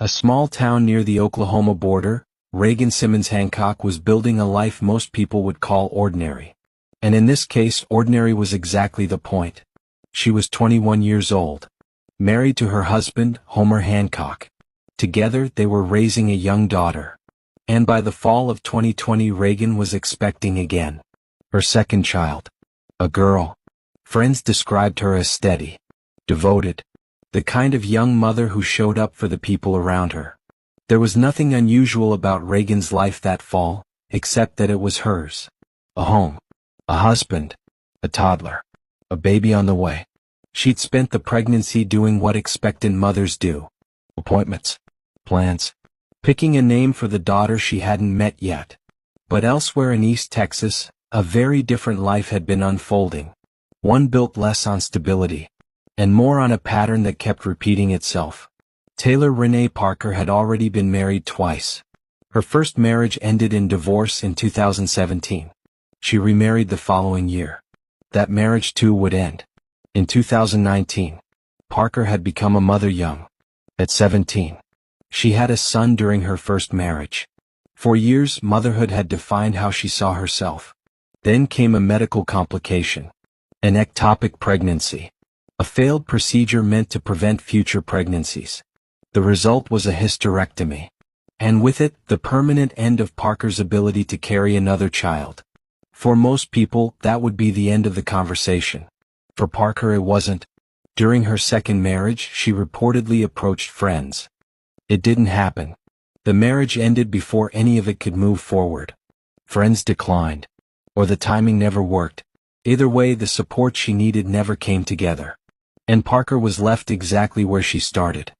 A small town near the Oklahoma border, Reagan Simmons Hancock was building a life most people would call ordinary. And in this case, ordinary was exactly the point. She was 21 years old, married to her husband, Homer Hancock. Together, they were raising a young daughter. And by the fall of 2020, Reagan was expecting again. Her second child. A girl. Friends described her as steady, devoted, the kind of young mother who showed up for the people around her. There was nothing unusual about Reagan's life that fall, except that it was hers. A home, a husband, a toddler, a baby on the way. She'd spent the pregnancy doing what expectant mothers do. Appointments, plans, picking a name for the daughter she hadn't met yet. But elsewhere in East Texas, a very different life had been unfolding. One built less on stability, and more on a pattern that kept repeating itself. Taylor Renee Parker had already been married twice. Her first marriage ended in divorce in 2017. She remarried the following year. That marriage too would end. In 2019, Parker had become a mother young. At 17, she had a son during her first marriage. For years, motherhood had defined how she saw herself. Then came a medical complication. An ectopic pregnancy. A failed procedure meant to prevent future pregnancies. The result was a hysterectomy. And with it, the permanent end of Parker's ability to carry another child. For most people, that would be the end of the conversation. For Parker, it wasn't. During her second marriage, she reportedly approached friends. It didn't happen. The marriage ended before any of it could move forward. Friends declined. Or the timing never worked. Either way, the support she needed never came together. And Parker was left exactly where she started.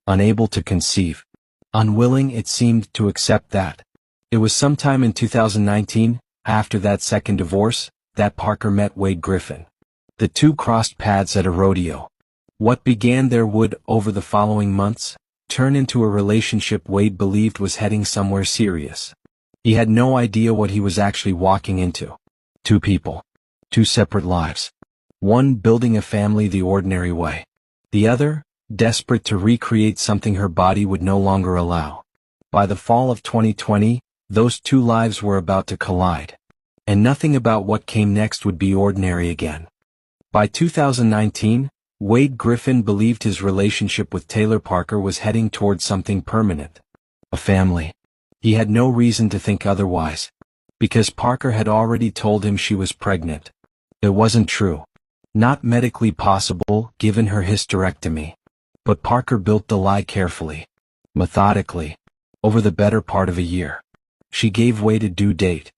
Unable to conceive. Unwilling, it seemed, to accept that. It was sometime in 2019, after that second divorce, that Parker met Wade Griffin. The two crossed paths at a rodeo. What began there would, over the following months, turn into a relationship Wade believed was heading somewhere serious. He had no idea what he was actually walking into. Two people. Two separate lives. One building a family the ordinary way. The other, desperate to recreate something her body would no longer allow. By the fall of 2020, those two lives were about to collide. And nothing about what came next would be ordinary again. By 2019, Wade Griffin believed his relationship with Taylor Parker was heading towards something permanent. A family. He had no reason to think otherwise. Because Parker had already told him she was pregnant. It wasn't true. Not medically possible, given her hysterectomy. But Parker built the lie carefully. Methodically. Over the better part of a year. She gave Wade a due date.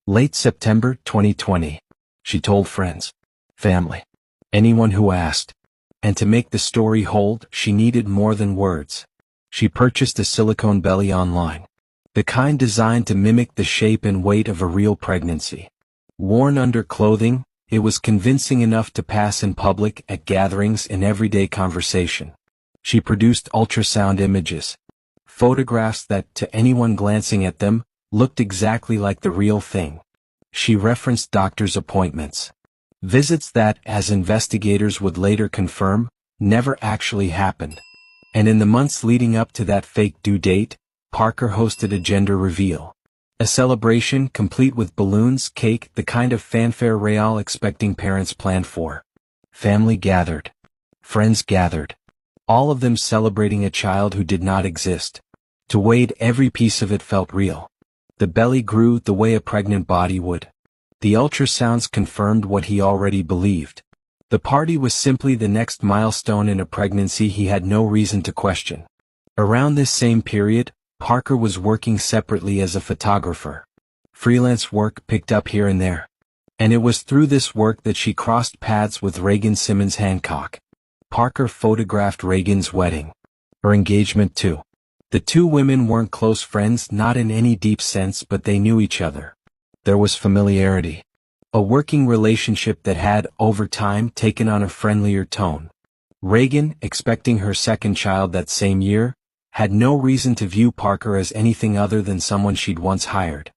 Late September 2020. She told friends. Family. Anyone who asked. And to make the story hold, she needed more than words. She purchased a silicone belly online. The kind designed to mimic the shape and weight of a real pregnancy. Worn under clothing, it was convincing enough to pass in public, at gatherings, in everyday conversation. She produced ultrasound images. Photographs that, to anyone glancing at them, looked exactly like the real thing. She referenced doctor's appointments. Visits that, as investigators would later confirm, never actually happened. And in the months leading up to that fake due date, Parker hosted a gender reveal. A celebration complete with balloons, cake, the kind of fanfare real expecting parents planned for. Family gathered. Friends gathered. All of them celebrating a child who did not exist. To Wade, every piece of it felt real. The belly grew the way a pregnant body would. The ultrasounds confirmed what he already believed. The party was simply the next milestone in a pregnancy he had no reason to question. Around this same period, Parker was working separately as a photographer. Freelance work picked up here and there. And it was through this work that she crossed paths with Reagan Simmons Hancock. Parker photographed Reagan's wedding. Her engagement too. The two women weren't close friends, not in any deep sense, but they knew each other. There was familiarity. A working relationship that had, over time, taken on a friendlier tone. Reagan, expecting her second child that same year, had no reason to view Parker as anything other than someone she'd once hired.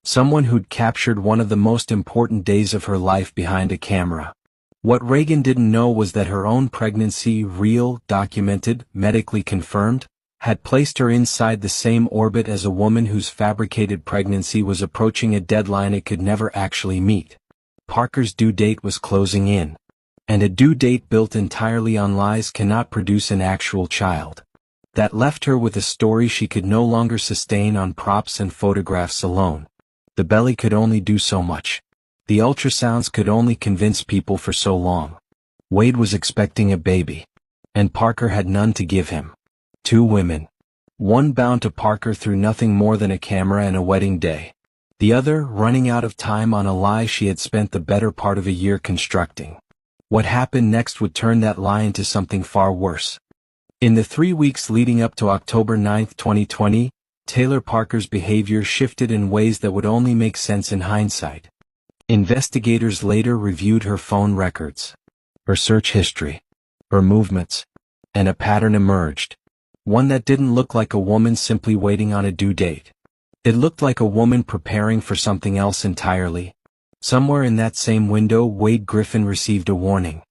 Someone who'd captured one of the most important days of her life behind a camera. What Reagan didn't know was that her own pregnancy, real, documented, medically confirmed, had placed her inside the same orbit as a woman whose fabricated pregnancy was approaching a deadline it could never actually meet. Parker's due date was closing in. And a due date built entirely on lies cannot produce an actual child. That left her with a story she could no longer sustain on props and photographs alone. The belly could only do so much. The ultrasounds could only convince people for so long. Wade was expecting a baby. And Parker had none to give him. 2 women. One bound to Parker through nothing more than a camera and a wedding day. The other running out of time on a lie she had spent the better part of a year constructing. What happened next would turn that lie into something far worse. In the 3 weeks leading up to October 9, 2020, Taylor Parker's behavior shifted in ways that would only make sense in hindsight. Investigators later reviewed her phone records, her search history, her movements, and a pattern emerged. One that didn't look like a woman simply waiting on a due date. It looked like a woman preparing for something else entirely. Somewhere in that same window, Wade Griffin received a warning.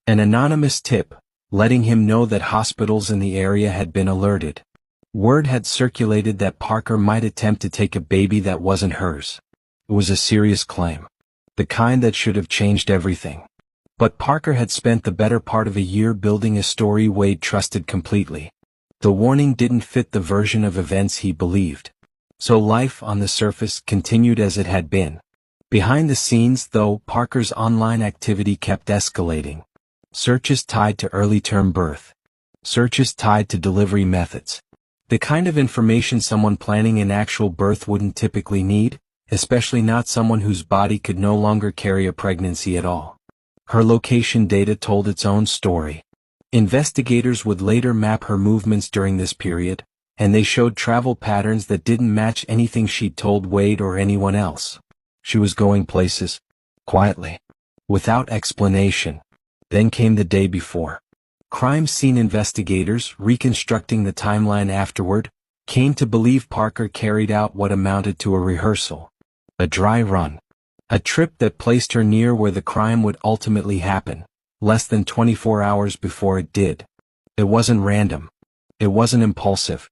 An anonymous tip, letting him know that hospitals in the area had been alerted. Word had circulated that Parker might attempt to take a baby that wasn't hers. It was a serious claim. The kind that should have changed everything. But Parker had spent the better part of a year building a story Wade trusted completely. The warning didn't fit the version of events he believed. So life on the surface continued as it had been. Behind the scenes, though, Parker's online activity kept escalating. Searches tied to early-term birth. Searches tied to delivery methods. The kind of information someone planning an actual birth wouldn't typically need, especially not someone whose body could no longer carry a pregnancy at all. Her location data told its own story. Investigators would later map her movements during this period, and they showed travel patterns that didn't match anything she'd told Wade or anyone else. She was going places, quietly, without explanation. Then came the day before. Crime scene investigators, reconstructing the timeline afterward, came to believe Parker carried out what amounted to a rehearsal. A dry run. A trip that placed her near where the crime would ultimately happen, less than 24 hours before it did. It wasn't random. It wasn't impulsive.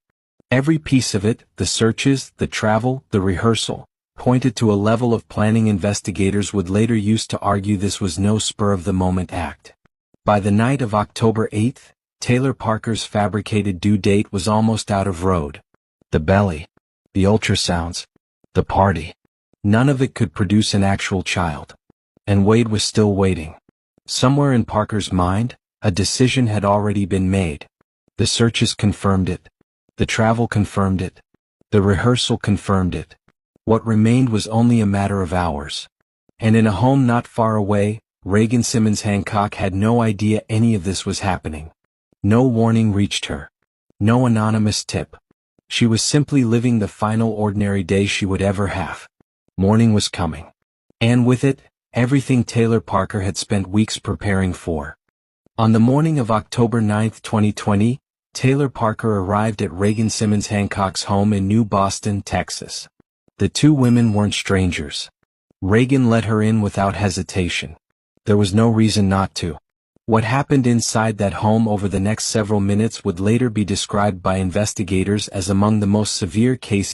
Every piece of it, the searches, the travel, the rehearsal, pointed to a level of planning investigators would later use to argue this was no spur-of-the-moment act. By the night of October 8th, Taylor Parker's fabricated due date was almost out of road. The belly, the ultrasounds, the party. None of it could produce an actual child. And Wade was still waiting. Somewhere in Parker's mind, a decision had already been made. The searches confirmed it. The travel confirmed it. The rehearsal confirmed it. What remained was only a matter of hours. And in a home not far away, Reagan Simmons Hancock had no idea any of this was happening. No warning reached her. No anonymous tip. She was simply living the final ordinary day she would ever have. Morning was coming. And with it, everything Taylor Parker had spent weeks preparing for. On the morning of October 9, 2020, Taylor Parker arrived at Reagan Simmons Hancock's home in New Boston, Texas. The 2 women weren't strangers. Reagan let her in without hesitation. There was no reason not to. What happened inside that home over the next several minutes would later be described by investigators as among the most severe cases